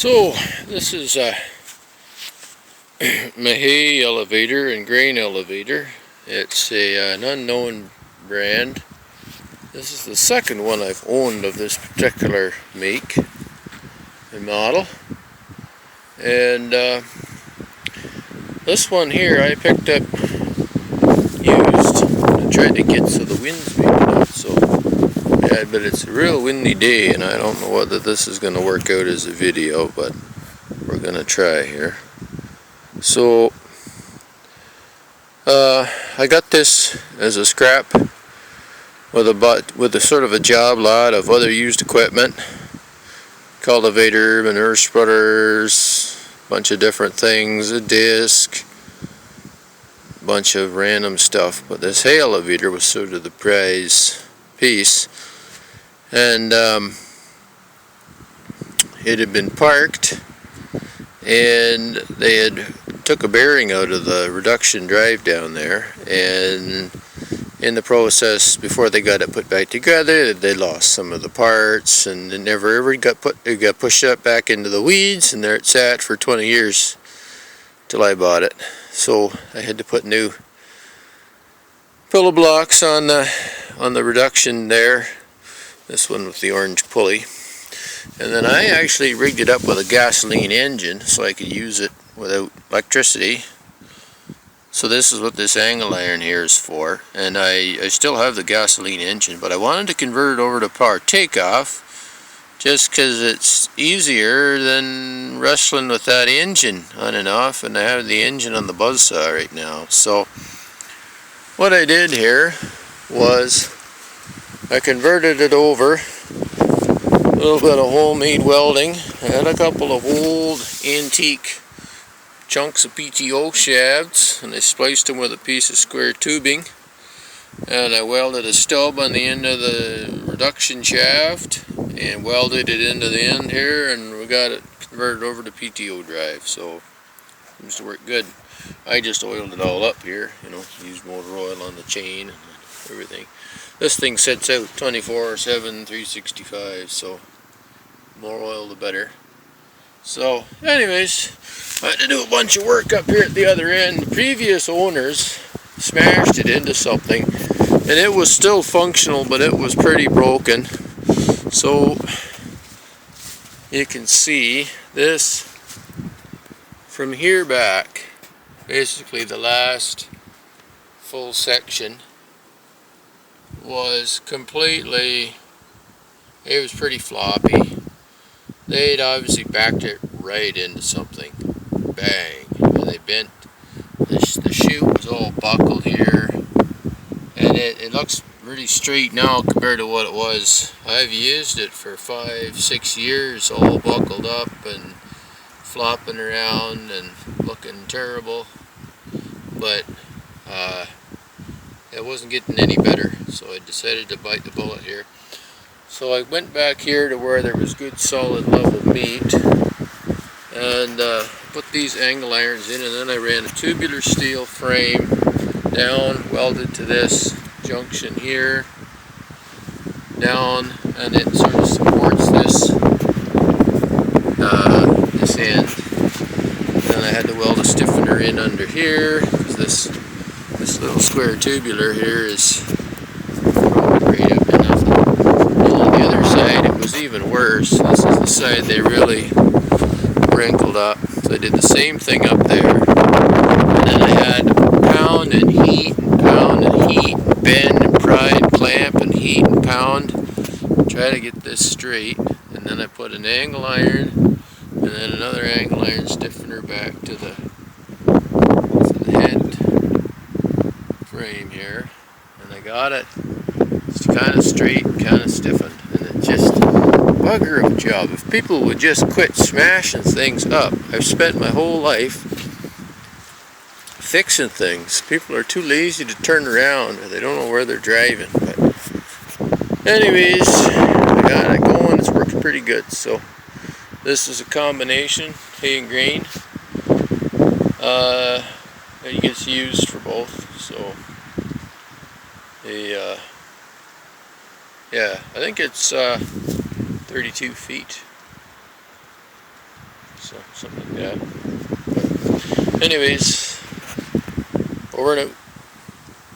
So this is my hay elevator and grain elevator. It's an unknown brand. This is the second one I've owned of this particular make and model. And this one here I picked up used and tried to get so the wind's maybe not so bad, but it's a real windy day and I don't know whether this is going to work out as a video, but we're going to try here. So I got this as a scrap with a sort of a job lot of other used equipment, cultivator, manure spreaders, bunch of different things, a disc, bunch of random stuff. But this hay elevator was sort of the prize piece, and it had been parked, and they had took a bearing out of the reduction drive down there, and in the process, before they got it put back together, they lost some of the parts, and it never ever got pushed up back into the weeds, and there it sat for 20 years till I bought it. So I had to put new pillow blocks on the reduction there. This one with the orange pulley, and then I actually rigged it up with a gasoline engine so I could use it without electricity. So this is what this angle iron here is for, and I still have the gasoline engine, but I wanted to convert it over to power takeoff just because it's easier than wrestling with that engine on and off, and I have the engine on the buzzsaw right now. So what I did here was I converted it over, a little bit of homemade welding. I had a couple of old antique chunks of PTO shafts, and I spliced them with a piece of square tubing, and I welded a stub on the end of the reduction shaft and welded it into the end here, and we got it converted over to PTO drive. So it seems to work good. I just oiled it all up here, used motor oil on the chain and everything. This thing sits out 24/7, 365, so more oil the better. So anyways, I had to do a bunch of work up here at the other end. The previous owners smashed it into something, and it was still functional, but it was pretty broken. So you can see this from here back, basically the last full section was completely, it was pretty floppy. They'd obviously backed it right into something. Bang. And they bent. The chute was all buckled here. And it looks really straight now compared to what it was. I've used it for 5-6 years, all buckled up and flopping around and looking terrible. But it wasn't getting any better, so I decided to bite the bullet here. So I went back here to where there was good solid level meat and put these angle irons in, and then I ran a tubular steel frame down, welded to this junction here, down, and it sort of supports this this end. Then I had to weld a stiffener in under here, because this little square tubular here is great up enough. On the other side it was even worse. This is the side they really wrinkled up. So I did the same thing up there. And then I had pound and heat, bend and pry and clamp and heat and pound. Try to get this straight. And then I put an angle iron and then another angle iron stiffener back to the head frame here. And I got it kind of straight, kind of stiffened, and it just bugger of a job. If people would just quit smashing things up. I've spent my whole life fixing things. People are too lazy to turn around, or they don't know where they're driving. But anyways, I got it going. It's working pretty good. So this is a combination hay and grain. It gets used for both. So yeah, I think it's 32 feet. so something like that. But anyways, over and out.